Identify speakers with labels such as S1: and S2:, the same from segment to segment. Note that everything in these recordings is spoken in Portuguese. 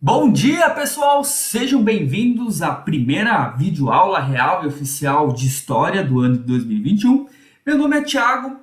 S1: Bom dia, pessoal! Sejam bem-vindos à primeira videoaula real e oficial de História do ano de 2021. Meu nome é Thiago,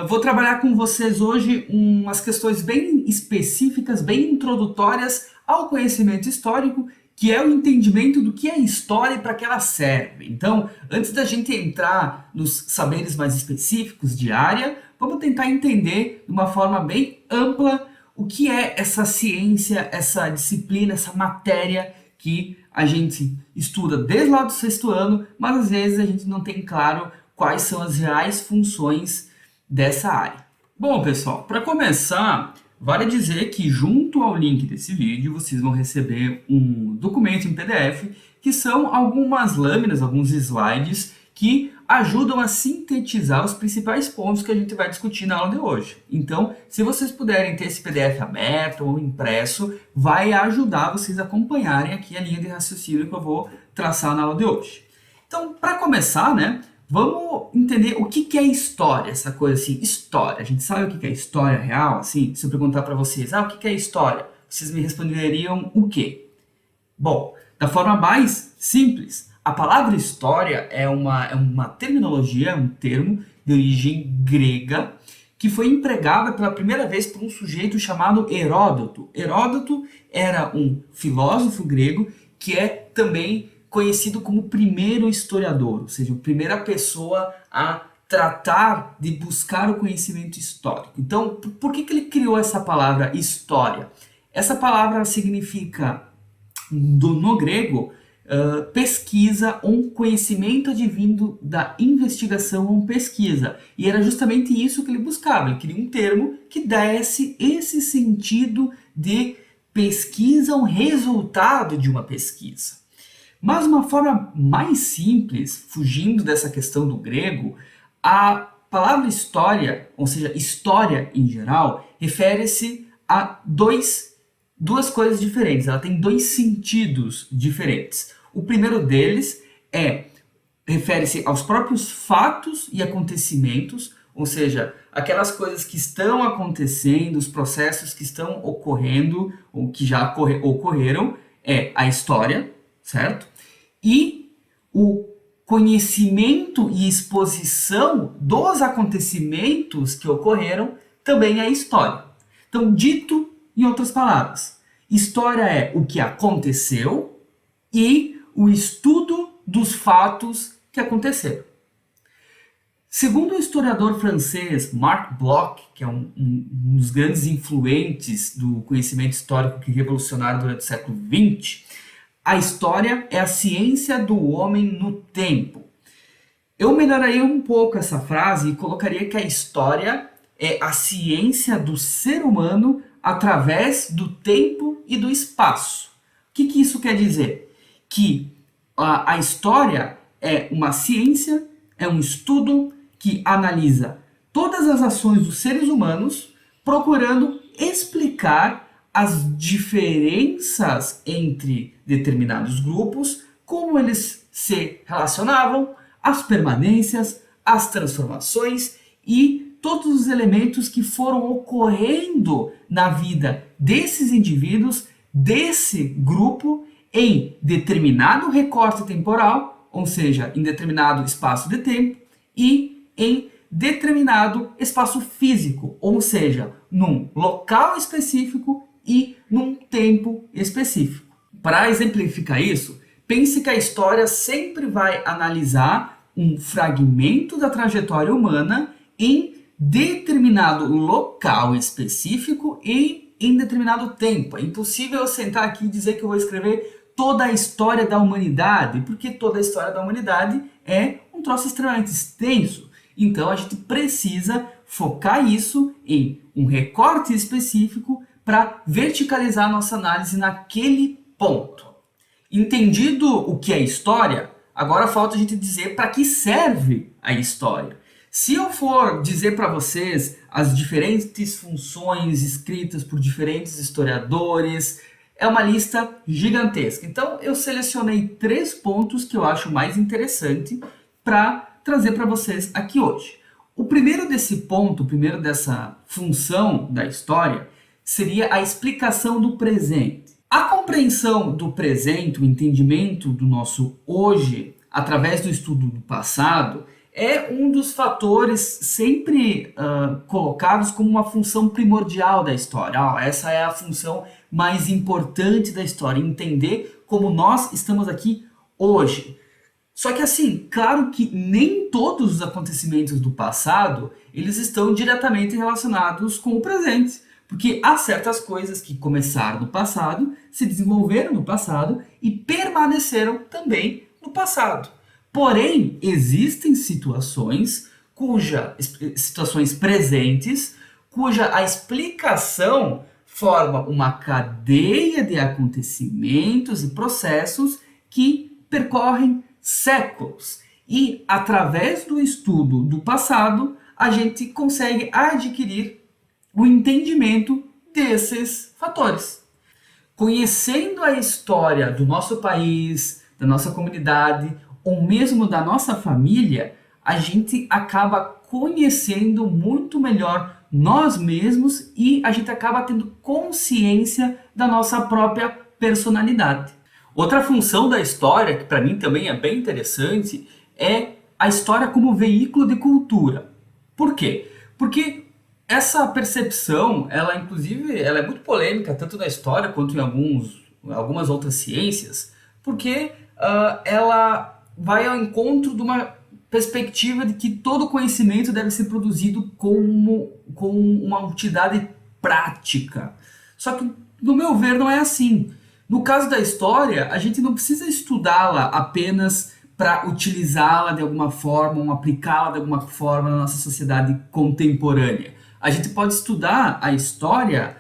S1: vou trabalhar com vocês hoje umas questões bem específicas, bem introdutórias ao conhecimento histórico, que é o entendimento do que é história e para que ela serve. Então, antes da gente entrar nos saberes mais específicos de área, vamos tentar entender de uma forma bem ampla o que é essa ciência, essa disciplina, essa matéria que a gente estuda desde lá do sexto ano, mas às vezes a gente não tem claro quais são as reais funções dessa área. Bom, pessoal, para começar, vale dizer que junto ao link desse vídeo vocês vão receber um documento em PDF que são algumas lâminas, alguns slides que ajudam a sintetizar os principais pontos que a gente vai discutir na aula de hoje. Então, se vocês puderem ter esse PDF aberto ou impresso, vai ajudar vocês a acompanharem aqui a linha de raciocínio que eu vou traçar na aula de hoje. Então, para começar, né, vamos entender o que é história, essa coisa assim, história. A gente sabe o que é história real, assim? Se eu perguntar para vocês, o que é história? Vocês me responderiam o quê? Bom, da forma mais simples, a palavra história é uma terminologia, um termo de origem grega que foi empregada pela primeira vez por um sujeito chamado Heródoto. Heródoto era um filósofo grego que é também conhecido como o primeiro historiador, ou seja, a primeira pessoa a tratar de buscar o conhecimento histórico. Então, por que ele criou essa palavra história? Essa palavra significa no grego, pesquisa ou conhecimento advindo da investigação ou pesquisa. E era justamente isso que ele buscava. Ele queria um termo que desse esse sentido de pesquisa, um resultado de uma pesquisa. Mas uma forma mais simples, fugindo dessa questão do grego, a palavra história, ou seja, história em geral, refere-se a duas coisas diferentes, ela tem dois sentidos diferentes. O primeiro deles refere-se aos próprios fatos e acontecimentos, ou seja, aquelas coisas que estão acontecendo, os processos que estão ocorrendo ou que já ocorreram, é a história, certo? E o conhecimento e exposição dos acontecimentos que ocorreram também é história. Então, dito em outras palavras, história é o que aconteceu e o estudo dos fatos que aconteceram. Segundo o historiador francês Marc Bloch, que é um dos grandes influentes do conhecimento histórico que revolucionaram durante o século XX, a história é a ciência do homem no tempo. Eu melhoraria um pouco essa frase e colocaria que a história é a ciência do ser humano através do tempo e do espaço. O que isso quer dizer? Que a história é uma ciência, é um estudo que analisa todas as ações dos seres humanos, procurando explicar as diferenças entre determinados grupos, como eles se relacionavam, as permanências, as transformações e todos os elementos que foram ocorrendo na vida desses indivíduos, desse grupo, em determinado recorte temporal, ou seja, em determinado espaço de tempo, e em determinado espaço físico, ou seja, num local específico e num tempo específico. Para exemplificar isso, pense que a história sempre vai analisar um fragmento da trajetória humana em determinado local específico e em determinado tempo. É impossível eu sentar aqui e dizer que eu vou escrever toda a história da humanidade, porque toda a história da humanidade é um troço extremamente extenso. Então a gente precisa focar isso em um recorte específico para verticalizar a nossa análise naquele ponto. Entendido o que é história, agora falta a gente dizer para que serve a história. Se eu for dizer para vocês as diferentes funções escritas por diferentes historiadores, é uma lista gigantesca. Então eu selecionei 3 pontos que eu acho mais interessante para trazer para vocês aqui hoje. O primeiro desse ponto, o primeiro dessa função da história, seria a explicação do presente. A compreensão do presente, o entendimento do nosso hoje, através do estudo do passado, é um dos fatores sempre colocados como uma função primordial da história. Essa é a função mais importante da história, entender como nós estamos aqui hoje. Só que assim, claro que nem todos os acontecimentos do passado, eles estão diretamente relacionados com o presente. Porque há certas coisas que começaram no passado, se desenvolveram no passado e permaneceram também no passado. Porém, existem situações presentes, cuja a explicação forma uma cadeia de acontecimentos e processos que percorrem séculos. E através do estudo do passado, a gente consegue adquirir o entendimento desses fatores. Conhecendo a história do nosso país, da nossa comunidade, ou mesmo da nossa família, a gente acaba conhecendo muito melhor nós mesmos e a gente acaba tendo consciência da nossa própria personalidade. Outra função da história, que para mim também é bem interessante, é a história como veículo de cultura. Por quê? Porque essa percepção, ela inclusive, ela é muito polêmica, tanto na história quanto em algumas outras ciências, porque ela vai ao encontro de uma perspectiva de que todo conhecimento deve ser produzido com uma utilidade prática. Só que, no meu ver, não é assim. No caso da história, a gente não precisa estudá-la apenas para utilizá-la de alguma forma, ou aplicá-la de alguma forma na nossa sociedade contemporânea. A gente pode estudar a história,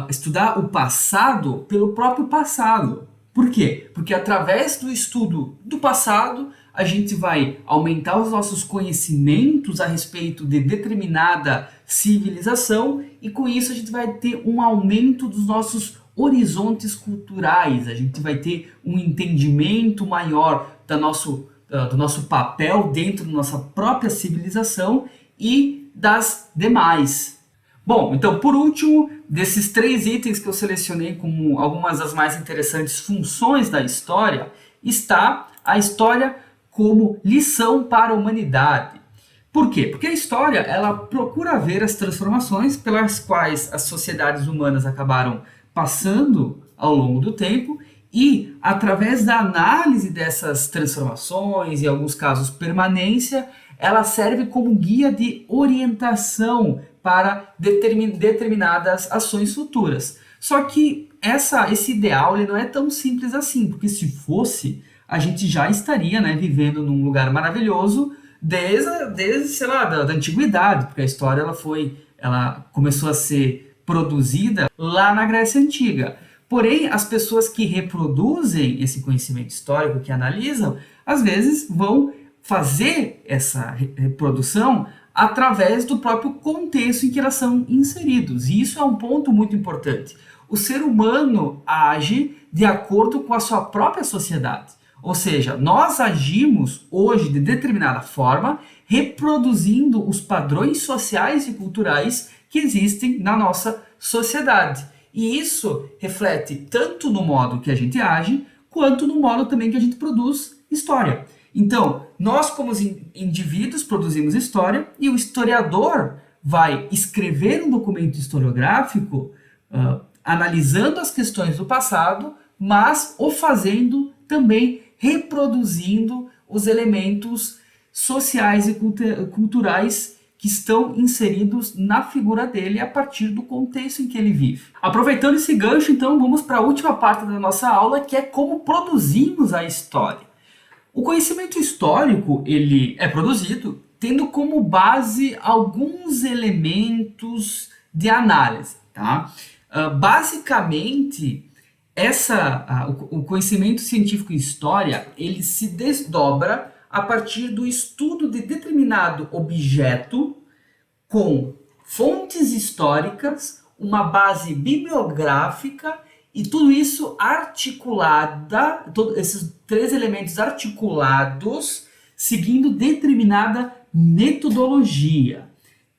S1: estudar o passado pelo próprio passado. Por quê? Porque através do estudo do passado, a gente vai aumentar os nossos conhecimentos a respeito de determinada civilização e com isso a gente vai ter um aumento dos nossos horizontes culturais, a gente vai ter um entendimento maior do nosso papel dentro da nossa própria civilização e das demais. Bom, então por último, desses 3 itens que eu selecionei como algumas das mais interessantes funções da história, está a história como lição para a humanidade. Por quê? Porque a história ela procura ver as transformações pelas quais as sociedades humanas acabaram passando ao longo do tempo e, através da análise dessas transformações, em alguns casos permanência, ela serve como guia de orientação para determinadas ações futuras. Só que esse ideal ele não é tão simples assim, porque se fosse, a gente já estaria vivendo num lugar maravilhoso desde sei lá, da antiguidade, porque a história ela começou a ser produzida lá na Grécia Antiga. Porém, as pessoas que reproduzem esse conhecimento histórico, que analisam, às vezes vão fazer essa reprodução através do próprio contexto em que elas são inseridos. E isso é um ponto muito importante. O ser humano age de acordo com a sua própria sociedade. Ou seja, nós agimos hoje de determinada forma, reproduzindo os padrões sociais e culturais que existem na nossa sociedade. E isso reflete tanto no modo que a gente age, quanto no modo também que a gente produz história. Então, nós como indivíduos produzimos história e o historiador vai escrever um documento historiográfico analisando as questões do passado, mas o fazendo também reproduzindo os elementos sociais e culturais que estão inseridos na figura dele a partir do contexto em que ele vive. Aproveitando esse gancho, então, vamos para a última parte da nossa aula, que é como produzimos a história. O conhecimento histórico ele é produzido tendo como base alguns elementos de análise. Tá? Basicamente, o conhecimento científico em história ele se desdobra a partir do estudo de determinado objeto com fontes históricas, uma base bibliográfica e tudo isso todos esses 3 elementos articulados seguindo determinada metodologia.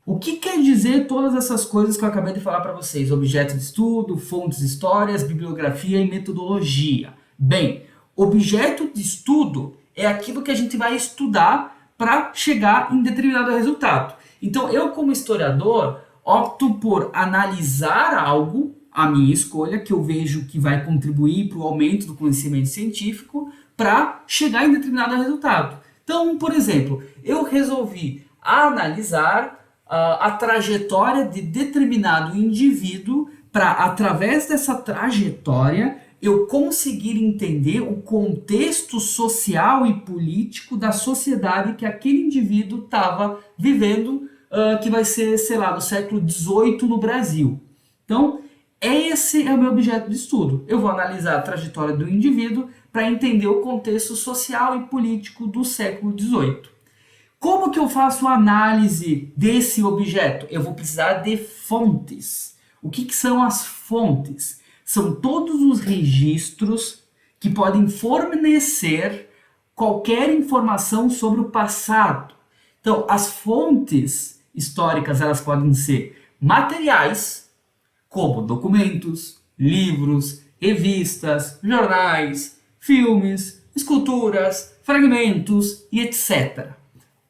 S1: O que quer dizer todas essas coisas que eu acabei de falar para vocês? Objeto de estudo, fontes, histórias, bibliografia e metodologia. Bem, objeto de estudo é aquilo que a gente vai estudar para chegar em determinado resultado. Então, eu como historiador opto por analisar algo, a minha escolha, que eu vejo que vai contribuir para o aumento do conhecimento científico, para chegar em determinado resultado. Então, por exemplo, eu resolvi analisar a trajetória de determinado indivíduo para, através dessa trajetória, eu conseguir entender o contexto social e político da sociedade que aquele indivíduo estava vivendo, que vai ser, sei lá, no século XVIII no Brasil. Então, esse é o meu objeto de estudo. Eu vou analisar a trajetória do indivíduo para entender o contexto social e político do século XVIII. Como que eu faço a análise desse objeto? Eu vou precisar de fontes. O que são as fontes? São todos os registros que podem fornecer qualquer informação sobre o passado. Então, as fontes históricas elas podem ser materiais, como documentos, livros, revistas, jornais, filmes, esculturas, fragmentos e etc.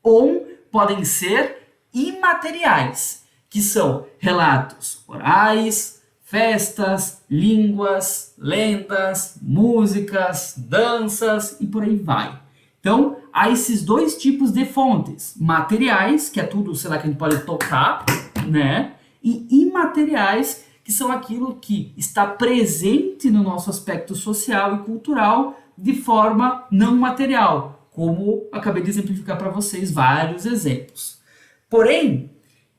S1: Ou podem ser imateriais, que são relatos orais, festas, línguas, lendas, músicas, danças e por aí vai. Então, há esses dois tipos de fontes, materiais, que é tudo, sei lá, que a gente pode tocar, né? E imateriais, que são aquilo que está presente no nosso aspecto social e cultural de forma não material, como acabei de exemplificar para vocês vários exemplos. Porém,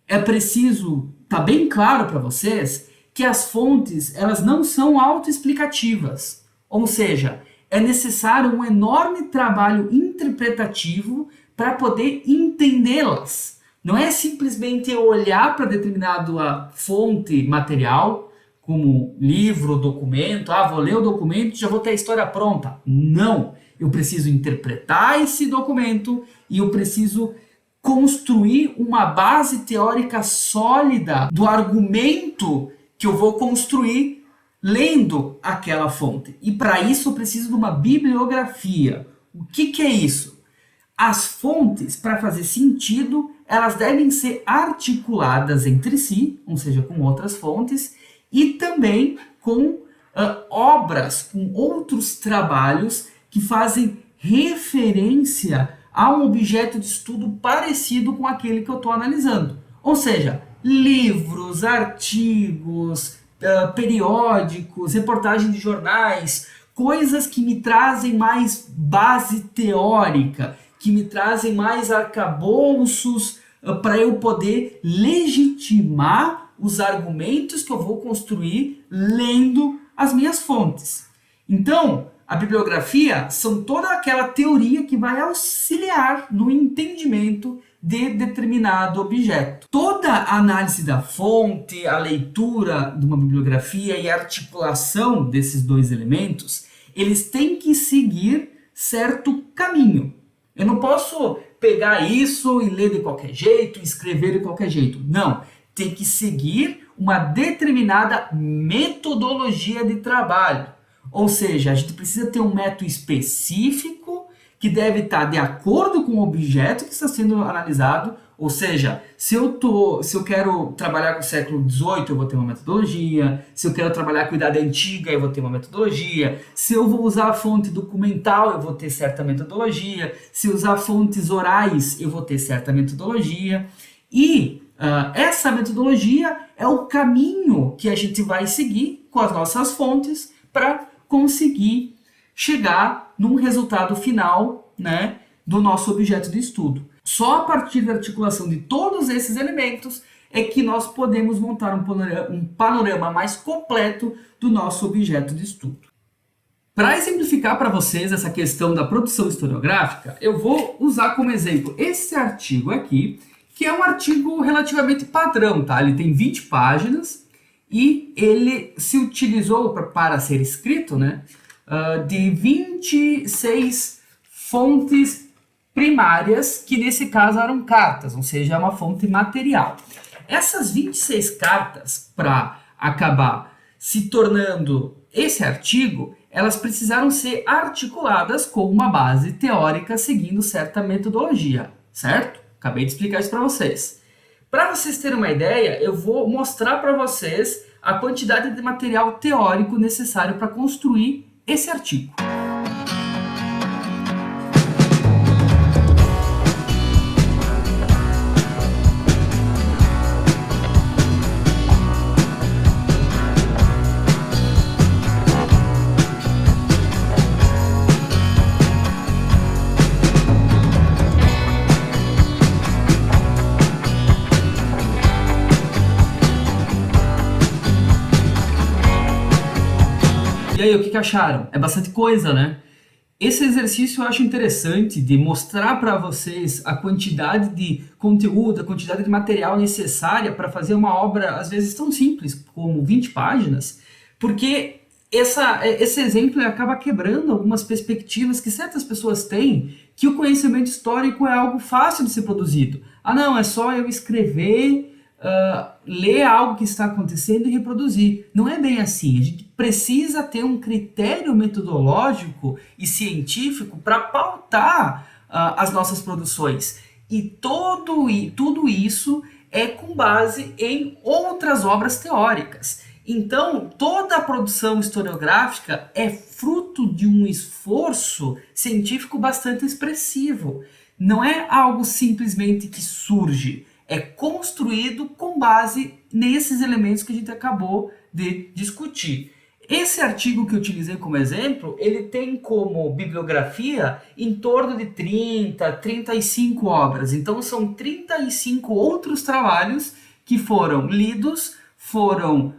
S1: é preciso estar bem claro para vocês que as fontes elas não são autoexplicativas, ou seja, é necessário um enorme trabalho interpretativo para poder entendê-las. Não é simplesmente olhar para determinada fonte material, como livro, documento, vou ler o documento e já vou ter a história pronta. Não! Eu preciso interpretar esse documento e eu preciso construir uma base teórica sólida do argumento que eu vou construir lendo aquela fonte. E para isso eu preciso de uma bibliografia. O que é isso? As fontes, para fazer sentido, elas devem ser articuladas entre si, ou seja, com outras fontes, e também com obras, com outros trabalhos que fazem referência a um objeto de estudo parecido com aquele que eu estou analisando. Ou seja, livros, artigos, periódicos, reportagens de jornais, coisas que me trazem mais base teórica, que me trazem mais arcabouços para eu poder legitimar os argumentos que eu vou construir lendo as minhas fontes. Então, a bibliografia são toda aquela teoria que vai auxiliar no entendimento de determinado objeto. Toda a análise da fonte, a leitura de uma bibliografia e a articulação desses dois elementos, eles têm que seguir certo caminho. Eu não posso pegar isso e ler de qualquer jeito, escrever de qualquer jeito. Não, tem que seguir uma determinada metodologia de trabalho. Ou seja, a gente precisa ter um método específico que deve estar de acordo com o objeto que está sendo analisado. Ou seja, se eu quero trabalhar com o século XVIII, eu vou ter uma metodologia. Se eu quero trabalhar com a Idade Antiga, eu vou ter uma metodologia. Se eu vou usar a fonte documental, eu vou ter certa metodologia. Se eu usar fontes orais, eu vou ter certa metodologia. E essa metodologia é o caminho que a gente vai seguir com as nossas fontes para conseguir chegar num resultado final, né, do nosso objeto de estudo. Só a partir da articulação de todos esses elementos é que nós podemos montar um panorama mais completo do nosso objeto de estudo. Para exemplificar para vocês essa questão da produção historiográfica, eu vou usar como exemplo esse artigo aqui, que é um artigo relativamente padrão, tá? Ele tem 20 páginas e ele se utilizou para ser escrito, né, de 26 fontes primárias, que nesse caso eram cartas, ou seja, é uma fonte material. Essas 26 cartas, para acabar se tornando esse artigo, elas precisaram ser articuladas com uma base teórica seguindo certa metodologia, certo? Acabei de explicar isso para vocês. Para vocês terem uma ideia, eu vou mostrar para vocês a quantidade de material teórico necessário para construir esse artigo. E aí, o que acharam? É bastante coisa, né? Esse exercício eu acho interessante de mostrar para vocês a quantidade de conteúdo, a quantidade de material necessária para fazer uma obra, às vezes, tão simples como 20 páginas, porque esse exemplo acaba quebrando algumas perspectivas que certas pessoas têm que o conhecimento histórico é algo fácil de ser produzido. Ah, não, é só eu escrever, ler algo que está acontecendo e reproduzir. Não é bem assim. A gente precisa ter um critério metodológico e científico para pautar as nossas produções. E tudo isso é com base em outras obras teóricas. Então, toda a produção historiográfica é fruto de um esforço científico bastante expressivo. Não é algo simplesmente que surge. É construído com base nesses elementos que a gente acabou de discutir. Esse artigo que eu utilizei como exemplo, ele tem como bibliografia em torno de 35 obras. Então são 35 outros trabalhos que foram lidos, foram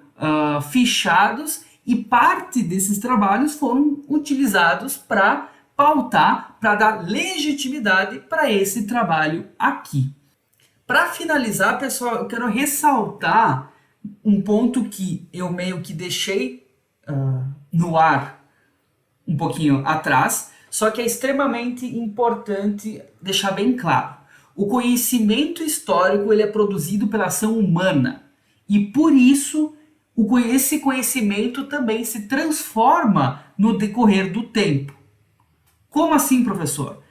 S1: fichados e parte desses trabalhos foram utilizados para pautar, para dar legitimidade para esse trabalho aqui. Para finalizar, pessoal, eu quero ressaltar um ponto que eu meio que deixei no ar um pouquinho atrás, só que é extremamente importante deixar bem claro. O conhecimento histórico ele é produzido pela ação humana e, por isso, esse conhecimento também se transforma no decorrer do tempo. Como assim, professor?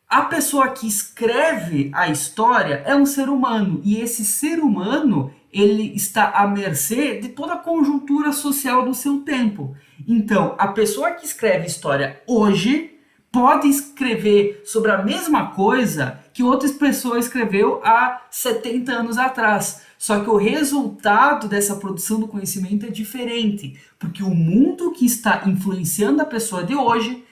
S1: A pessoa que escreve a história é um ser humano, e esse ser humano ele está à mercê de toda a conjuntura social do seu tempo. Então, a pessoa que escreve história hoje pode escrever sobre a mesma coisa que outra pessoa escreveu há 70 anos atrás. Só que o resultado dessa produção do conhecimento é diferente, porque o mundo que está influenciando a pessoa de hoje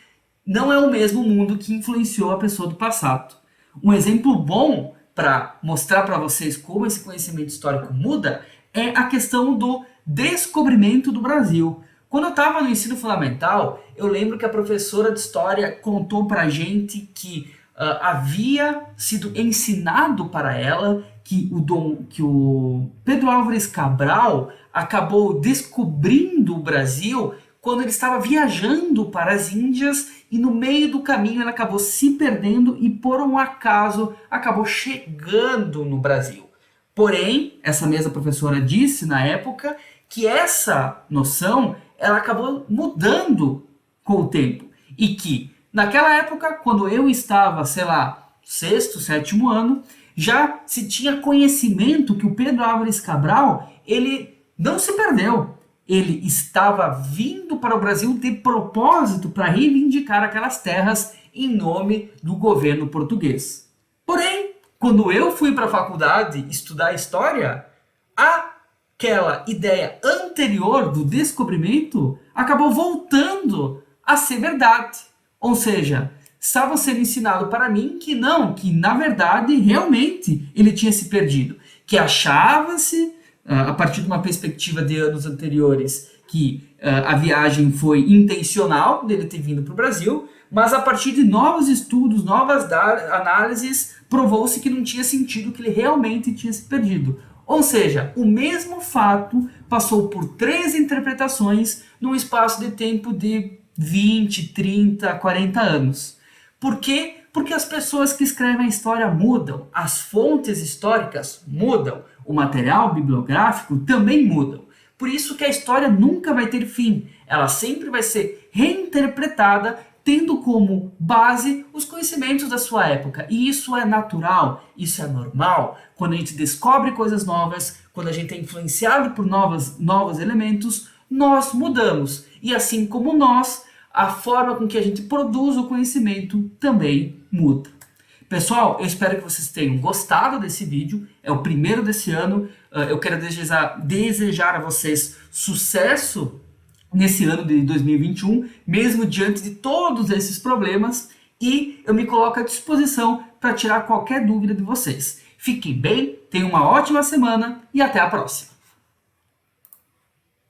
S1: não é o mesmo mundo que influenciou a pessoa do passado. Um exemplo bom para mostrar para vocês como esse conhecimento histórico muda é a questão do descobrimento do Brasil. Quando eu estava no ensino fundamental, eu lembro que a professora de história contou para a gente que havia sido ensinado para ela que o Pedro Álvares Cabral acabou descobrindo o Brasil quando ele estava viajando para as Índias e no meio do caminho ele acabou se perdendo e por um acaso acabou chegando no Brasil. Porém, essa mesma professora disse na época que essa noção ela acabou mudando com o tempo e que naquela época, quando eu estava, sei lá, sexto, sétimo ano, já se tinha conhecimento que o Pedro Álvares Cabral ele não se perdeu. Ele estava vindo para o Brasil de propósito para reivindicar aquelas terras em nome do governo português. Porém, quando eu fui para a faculdade estudar história, aquela ideia anterior do descobrimento acabou voltando a ser verdade. Ou seja, estava sendo ensinado para mim que não, que na verdade, realmente, ele tinha se perdido. Que achava-se a partir de uma perspectiva de anos anteriores, que a viagem foi intencional dele ter vindo para o Brasil, mas a partir de novos estudos, novas análises, provou-se que não tinha sentido, que ele realmente tinha se perdido. Ou seja, o mesmo fato passou por 3 interpretações num espaço de tempo de 20, 30, 40 anos. Porque Porque as pessoas que escrevem a história mudam, as fontes históricas mudam, o material bibliográfico também mudam. Por isso que a história nunca vai ter fim, ela sempre vai ser reinterpretada, tendo como base os conhecimentos da sua época. E isso é natural, isso é normal. Quando a gente descobre coisas novas, quando a gente é influenciado por novos elementos, nós mudamos. E assim como nós, a forma com que a gente produz o conhecimento também muda. Pessoal, eu espero que vocês tenham gostado desse vídeo. É o primeiro desse ano. Eu quero desejar a vocês sucesso nesse ano de 2021, mesmo diante de todos esses problemas. E eu me coloco à disposição para tirar qualquer dúvida de vocês. Fiquem bem, tenham uma ótima semana e até a próxima.